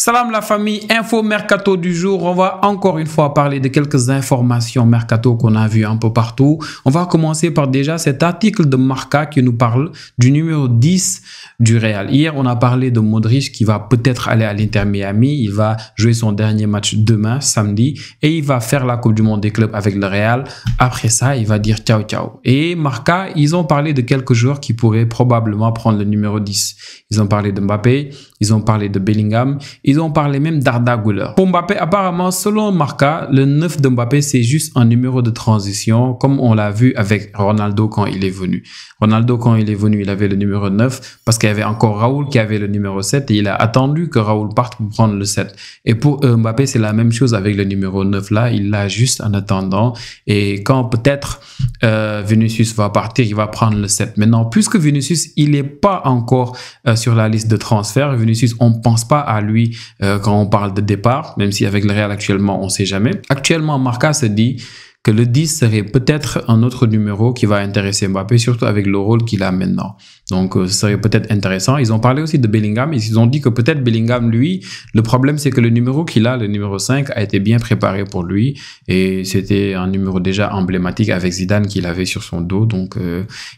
Salam la famille, info mercato du jour. On va encore une fois parler de quelques informations mercato qu'on a vues un peu partout. On va commencer par déjà cet article de Marca qui nous parle du numéro 10 du Real. Hier, on a parlé de Modric qui va peut-être aller à l'Inter Miami. Il va jouer son dernier match demain, samedi, et il va faire la Coupe du Monde des clubs avec le Real. Après ça, il va dire ciao ciao. Et Marca, ils ont parlé de quelques joueurs qui pourraient probablement prendre le numéro 10. Ils ont parlé de Mbappé, ils ont parlé de Bellingham, ils ont parlé même d'Arda Güler. Pour Mbappé, apparemment, selon Marca, le 9 de Mbappé, c'est juste un numéro de transition, comme on l'a vu avec Ronaldo quand il est venu. Ronaldo, quand il est venu, il avait le numéro 9 parce qu'il y avait encore Raoul qui avait le numéro 7 et il a attendu que Raoul parte pour prendre le 7. Et pour Mbappé, c'est la même chose avec le numéro 9 là. Il l'a juste en attendant. Et quand peut-être Vinicius va partir, il va prendre le 7. Maintenant, puisque Vinicius, il n'est pas encore sur la liste de transfert, Vinicius, on ne pense pas à lui quand on parle de départ, même si avec le Real actuellement, on ne sait jamais. Actuellement, Marca se dit que le 10 serait peut-être un autre numéro qui va intéresser Mbappé, surtout avec le rôle qu'il a maintenant. Donc, ce serait peut-être intéressant. Ils ont parlé aussi de Bellingham. Ils ont dit que peut-être Bellingham, lui, le problème, c'est que le numéro qu'il a, le numéro 5, a été bien préparé pour lui. Et c'était un numéro déjà emblématique avec Zidane qu'il avait sur son dos. Donc,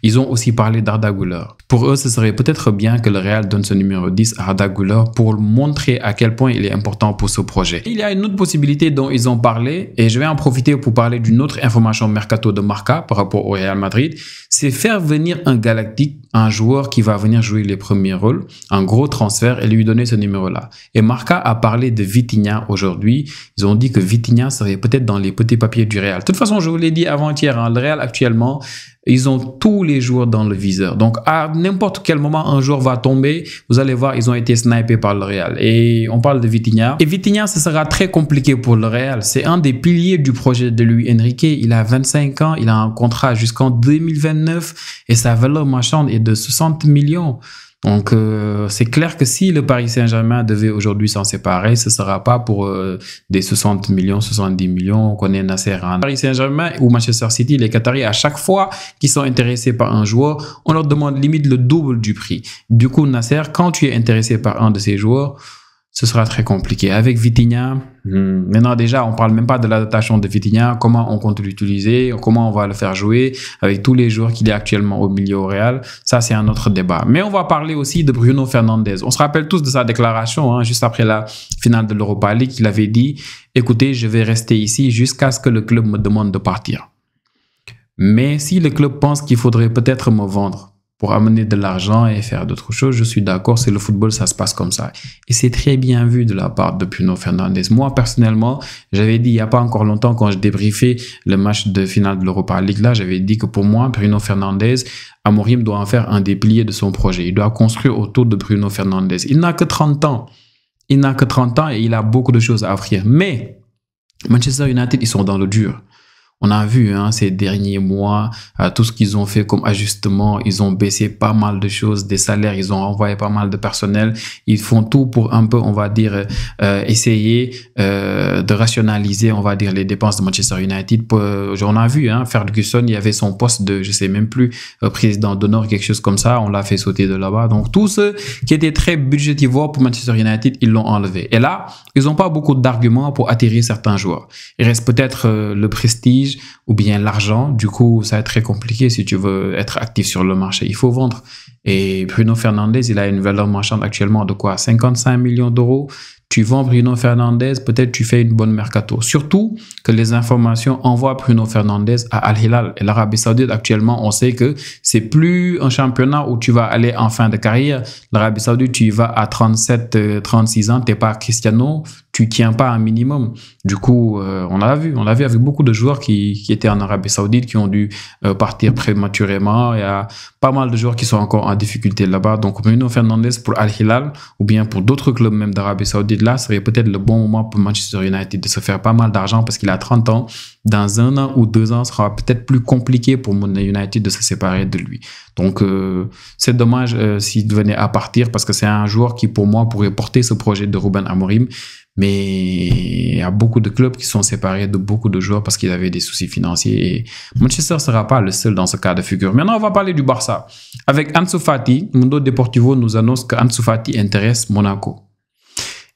ils ont aussi parlé d'Arda Güler. Pour eux, ce serait peut-être bien que le Real donne ce numéro 10 à Arda Güler pour montrer à quel point il est important pour ce projet. Il y a une autre possibilité dont ils ont parlé, et je vais en profiter pour parler d'une autre information mercato de Marca par rapport au Real Madrid, c'est faire venir un Galactique, un joueur qui va venir jouer les premiers rôles, un gros transfert et lui donner ce numéro-là. Et Marca a parlé de Vitinha aujourd'hui. Ils ont dit que Vitinha serait peut-être dans les petits papiers du Real. De toute façon, je vous l'ai dit avant-hier, hein, le Real actuellement, ils ont tous les joueurs dans le viseur. Donc, à n'importe quel moment, un joueur va tomber. Vous allez voir, ils ont été snipés par le Real. Et on parle de Vitinha. Et Vitinha, ce sera très compliqué pour le Real. C'est un des piliers du projet de Luis Enrique. Il a 25 ans. Il a un contrat jusqu'en 2029. Et sa valeur marchande est de 60 millions. Donc, c'est clair que si le Paris Saint-Germain devait aujourd'hui s'en séparer, ce ne sera pas pour des 60 millions, 70 millions. On connaît Nasser. Paris Saint-Germain ou Manchester City, les Qataris, à chaque fois qu'ils sont intéressés par un joueur, on leur demande limite le double du prix. Du coup, Nasser, quand tu es intéressé par un de ces joueurs, ce sera très compliqué. Avec Vitinha, maintenant déjà, on ne parle même pas de l'adaptation de Vitinha, comment on compte l'utiliser, comment on va le faire jouer avec tous les joueurs qu'il y a actuellement au milieu au Real. Ça, c'est un autre débat. Mais on va parler aussi de Bruno Fernandes. On se rappelle tous de sa déclaration, hein, juste après la finale de l'Europa League. Il avait dit, écoutez, je vais rester ici jusqu'à ce que le club me demande de partir. Mais si le club pense qu'il faudrait peut-être me vendre pour amener de l'argent et faire d'autres choses, je suis d'accord, c'est le football, ça se passe comme ça. Et c'est très bien vu de la part de Bruno Fernandes. Moi, personnellement, j'avais dit il n'y a pas encore longtemps, quand je débriefais le match de finale de l'Europa League, là, j'avais dit que pour moi, Bruno Fernandes, Amorim doit en faire un des piliers de son projet. Il doit construire autour de Bruno Fernandes. Il n'a que 30 ans. Il n'a que 30 ans et il a beaucoup de choses à offrir. Mais Manchester United, ils sont dans le dur. On a vu ces derniers mois tout ce qu'ils ont fait comme ajustement. Ils ont baissé pas mal de choses, des salaires. Ils ont envoyé pas mal de personnel. Ils font tout pour un peu, on va dire, essayer de rationaliser, on va dire, les dépenses de Manchester United. On a vu, Ferguson, il y avait son poste de, je sais même plus, président d'honneur, quelque chose comme ça. On l'a fait sauter de là-bas. Donc, tous ceux qui étaient très budgétivores pour Manchester United, ils l'ont enlevé. Et là, ils n'ont pas beaucoup d'arguments pour attirer certains joueurs. Il reste peut-être le prestige ou bien l'argent. Du coup, ça va être très compliqué si tu veux être actif sur le marché. Il faut vendre. Et Bruno Fernandes, il a une valeur marchande actuellement de quoi? 55 millions d'euros. Tu vends Bruno Fernandes, peut-être tu fais une bonne mercato. Surtout que les informations envoient Bruno Fernandes à Al Hilal. Et l'Arabie Saoudite, actuellement, on sait que c'est plus un championnat où tu vas aller en fin de carrière. L'Arabie Saoudite, tu y vas à 37, 36 ans, tu n'es pas Cristiano, tu tiens pas un minimum. Du coup, on l'a vu avec beaucoup de joueurs qui étaient en Arabie Saoudite, qui ont dû partir prématurément. Il y a pas mal de joueurs qui sont encore en difficulté là-bas. Donc, Bruno Fernandes pour Al Hilal ou bien pour d'autres clubs même d'Arabie Saoudite, là, serait peut-être le bon moment pour Manchester United de se faire pas mal d'argent parce qu'il a 30 ans. Dans 1 an ou 2 ans, ce sera peut-être plus compliqué pour United de se séparer de lui. Donc, c'est dommage s'il venait à partir parce que c'est un joueur qui, pour moi, pourrait porter ce projet de Ruben Amorim. Mais il y a beaucoup de clubs qui sont séparés de beaucoup de joueurs parce qu'ils avaient des soucis financiers. Et Manchester ne sera pas le seul dans ce cas de figure. Maintenant, on va parler du Barça. Avec Ansu Fati, Mundo Deportivo nous annonce que Ansu Fati intéresse Monaco.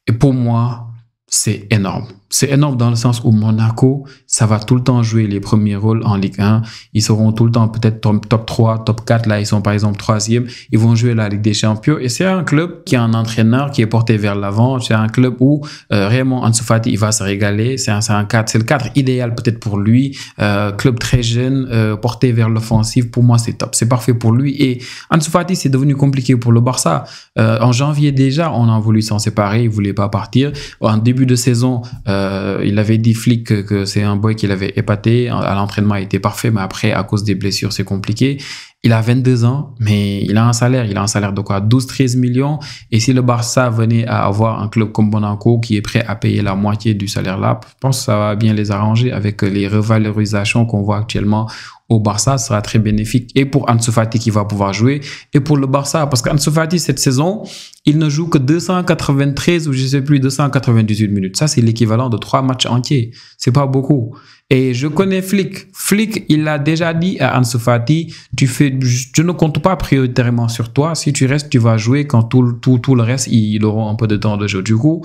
Et pour moi, c'est énorme. C'est énorme dans le sens où Monaco, ça va tout le temps jouer les premiers rôles en Ligue 1. Ils seront tout le temps peut-être top 3, top 4. Là, ils sont par exemple 3e. Ils vont jouer la Ligue des Champions. Et c'est un club qui a un entraîneur qui est porté vers l'avant. C'est un club où réellement Ansu Fati, il va se régaler. C'est le cadre idéal peut-être pour lui. Club très jeune, porté vers l'offensive. Pour moi, c'est top. C'est parfait pour lui. Et Ansu Fati, c'est devenu compliqué pour le Barça. En janvier déjà, on a voulu s'en séparer. Il voulait pas partir. En début de saison, il avait dit Flick que c'est un boy qu'il avait épaté. À l'entraînement, il était parfait, mais après, à cause des blessures, c'est compliqué. Il a 22 ans, mais il a un salaire. Il a un salaire de quoi? 12-13 millions. Et si le Barça venait à avoir un club comme Monaco qui est prêt à payer la moitié du salaire là, je pense que ça va bien les arranger avec les revalorisations qu'on voit actuellement au Barça. Ce sera très bénéfique et pour Ansu Fati qui va pouvoir jouer et pour le Barça parce qu'Ansu Fati cette saison, il ne joue que 293 ou je sais plus 298 minutes. Ça, c'est l'équivalent de 3 matchs entiers. C'est pas beaucoup. Et je connais Flick. Flick, il a déjà dit à Ansu Fati, je ne compte pas prioritairement sur toi. Si tu restes, tu vas jouer quand tout le reste, ils auront un peu de temps de jeu. Du coup,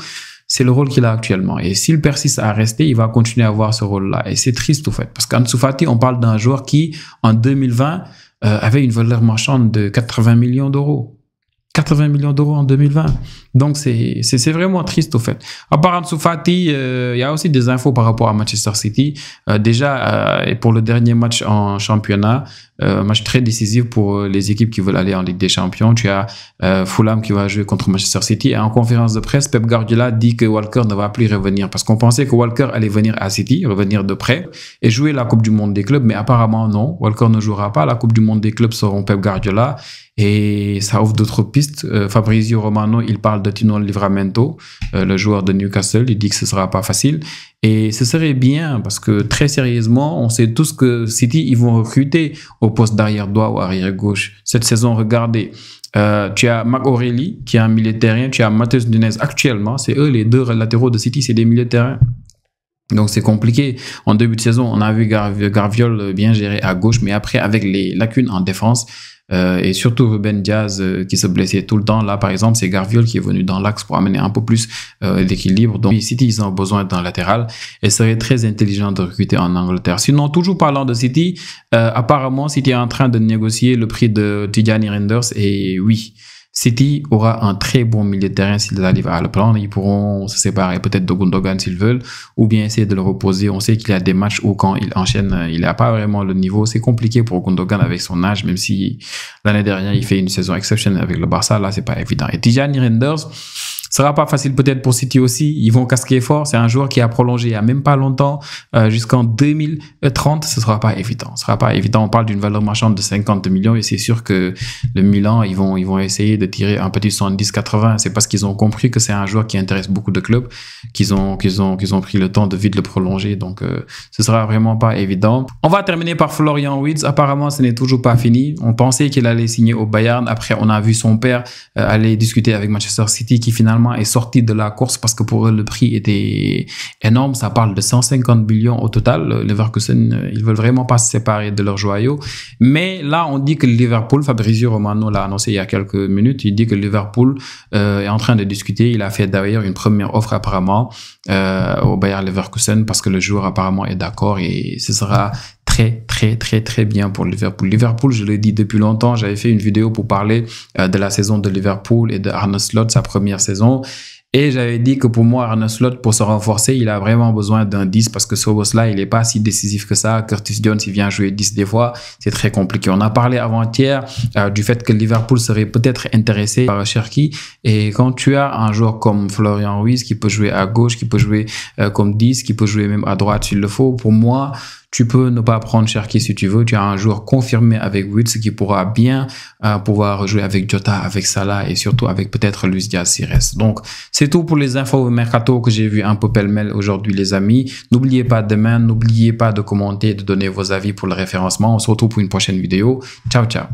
c'est le rôle qu'il a actuellement. Et s'il persiste à rester, il va continuer à avoir ce rôle-là. Et c'est triste, au fait. Parce qu'Ansu Fati, on parle d'un joueur qui, en 2020, avait une valeur marchande de 80 millions d'euros. 80 millions d'euros en 2020. Donc, c'est vraiment triste, au fait. À part Ansu Fati, il y a aussi des infos par rapport à Manchester City. Déjà, pour le dernier match en championnat, match très décisif pour les équipes qui veulent aller en Ligue des Champions. Tu as Fulham qui va jouer contre Manchester City. Et en conférence de presse, Pep Guardiola dit que Walker ne va plus revenir parce qu'on pensait que Walker allait venir à City, revenir de près et jouer la Coupe du Monde des clubs. Mais apparemment, non. Walker ne jouera pas. La Coupe du Monde des clubs seront Pep Guardiola. Et ça ouvre d'autres pistes. Fabrizio Romano, il parle de Tino Livramento, le joueur de Newcastle. Il dit que ce sera pas facile. Et ce serait bien parce que très sérieusement, on sait tous que City, ils vont recruter au poste d'arrière droit ou arrière gauche. Cette saison, regardez, tu as Marc Aureli qui est un milieu de terrain, tu as Matheus Nunes actuellement. C'est eux les deux latéraux de City, c'est des milieux de terrain. Donc c'est compliqué. En début de saison, on a vu Garviol bien géré à gauche, mais après avec les lacunes en défense, et surtout Ruben Diaz qui se blessait tout le temps. Là, par exemple, c'est Garviol qui est venu dans l'axe pour amener un peu plus d'équilibre. Donc, City, ils ont besoin d'un latéral et ce serait très intelligent de recruter en Angleterre. Sinon, toujours parlant de City, apparemment, City est en train de négocier le prix de Tijani Reinders et oui, City aura un très bon milieu de terrain s'ils arrivent à le prendre. Ils pourront se séparer peut-être de Gundogan s'ils veulent ou bien essayer de le reposer. On sait qu'il y a des matchs où quand il enchaîne, il n'a pas vraiment le niveau. C'est compliqué pour Gundogan avec son âge, même si l'année dernière, il fait une saison exceptionnelle avec le Barça. Là, c'est pas évident. Et Tijani Reinders, sera pas facile peut-être pour City aussi. Ils vont casquer fort. C'est un joueur qui a prolongé il y a même pas longtemps, jusqu'en 2030. Ce sera pas évident. Ce sera pas évident. On parle d'une valeur marchande de 50 millions et c'est sûr que le Milan, ils vont essayer de tirer un petit 70-80. C'est parce qu'ils ont compris que c'est un joueur qui intéresse beaucoup de clubs, qu'ils ont pris le temps de vite le prolonger. Donc, ce sera vraiment pas évident. On va terminer par Florian Wirtz. Apparemment, ce n'est toujours pas fini. On pensait qu'il allait signer au Bayern. Après, on a vu son père aller discuter avec Manchester City qui finalement est sorti de la course parce que pour eux, le prix était énorme. Ça parle de 150 millions au total. Leverkusen, ils veulent vraiment pas se séparer de leur joyau. Mais là, on dit que Liverpool, Fabrizio Romano l'a annoncé il y a quelques minutes, il dit que Liverpool est en train de discuter. Il a fait d'ailleurs une première offre apparemment au Bayer Leverkusen parce que le joueur apparemment est d'accord et ce sera très bien pour Liverpool. Liverpool, je l'ai dit depuis longtemps, j'avais fait une vidéo pour parler de la saison de Liverpool et de Arne Slot, sa première saison. Et j'avais dit que pour moi, Arne Slot, pour se renforcer, il a vraiment besoin d'un 10 parce que ce boss-là, il n'est pas si décisif que ça. Curtis Jones, il vient jouer 10 des fois. C'est très compliqué. On a parlé avant-hier du fait que Liverpool serait peut-être intéressé par Cherki. Et quand tu as un joueur comme Florian Wirtz qui peut jouer à gauche, qui peut jouer comme 10, qui peut jouer même à droite s'il le faut, pour moi, tu peux ne pas prendre Cherki si tu veux. Tu as un joueur confirmé avec Wirtz qui pourra bien pouvoir jouer avec Jota, avec Salah et surtout avec peut-être Luis Diaz s'il reste. Donc, c'est tout pour les infos mercato que j'ai vu un peu pêle-mêle aujourd'hui, les amis. N'oubliez pas demain, n'oubliez pas de commenter, de donner vos avis pour le référencement. On se retrouve pour une prochaine vidéo. Ciao, ciao.